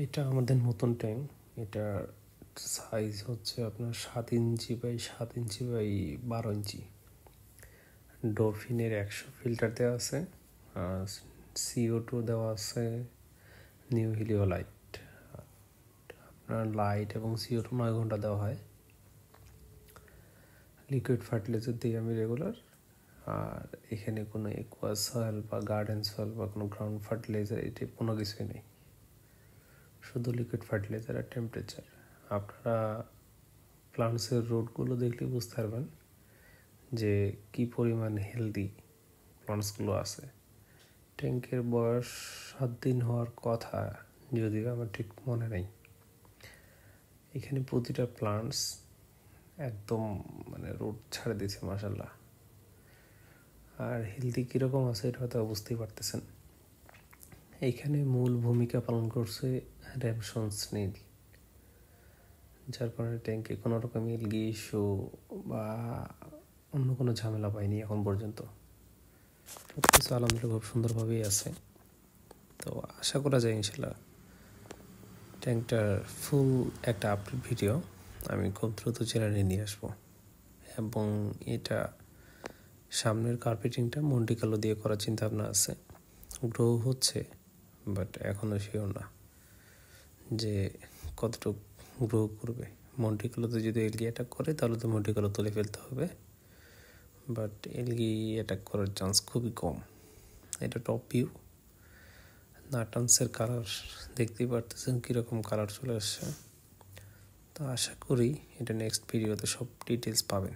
এটা আমাদের নতুন ট্যাঙ্ক। এটার সাইজ হচ্ছে আপনার 7 ইঞ্চি বাই 7 ইঞ্চি বাই 12 ইঞ্চি। ডরফিনের 100 ফিল্টার দেওয়া আছে, CO2 দেওয়া আছে, নিউ হিলিও লাইট। আপনার লাইট এবং CO2 9 ঘন্টা দেওয়া হয়। লিকুইড ফার্টিলাইজার দিই আমি রেগুলার। আর এখানে কোনো একুয়া সয়েল বা গার্ডেন সয়েল বা কোনো গ্রাউন্ড ফার্টিলাইজার এটি কোনো কিছুই নেই, শুধু লিকুইড ফার্টিলাইজার আর টেম্পারেচার। আপনারা প্লান্টসের রুটগুলো দেখলে বুঝতে পারবেন যে কি পরিমাণ হেলদি প্লান্টসগুলো আছে। ট্যাঙ্কের বয়স 7 দিন হওয়ার কথা, যদিও আমার ঠিক মনে নেই। এখানে প্রতিটা প্লান্টস একদম রুট ছাড়ে দিয়েছে মাশাল্লাহ। আর হেলদি কীরকম আছে এটা হয়তো বুঝতেই পারতেছেন। এইখানে মূল ভূমিকা পালন করছে র্যামসন স্নেল, যার কারণে ট্যাঙ্কে কোনো রকম এলগি ইস্যু বা অন্য কোনো ঝামেলা পাইনি এখন পর্যন্ত। সব কিছু আলহামদুলিল্লাহ খুব সুন্দরভাবেই আছে। তো আশা করা যায় ইনশাল্লাহ ট্যাঙ্কটার ফুল একটা আপডেট ভিডিও আমি খুব দ্রুত চ্যানেলে নিয়ে আসবো। এবং এটা সামনের কার্পেটিংটা মন্টি কালো দিয়ে করার চিন্তাভাবনা আছে। গ্রো হচ্ছে, বাট এখনও শিওর না যে কতটুকু গ্রো করবে। মন্টি কালোতে যদি এলগি অ্যাটাক করে তাহলে তো মন্টি কালো তুলে ফেলতে হবে, বাট এলগি অ্যাটাক করার চান্স খুবই কম। এটা টপ ভিউ। নাটান্সের কালার দেখতেই পারতেছেন কীরকম কালার চলে আসছে। তো আশা করি এটা নেক্সট ভিডিওতে সব ডিটেলস পাবেন।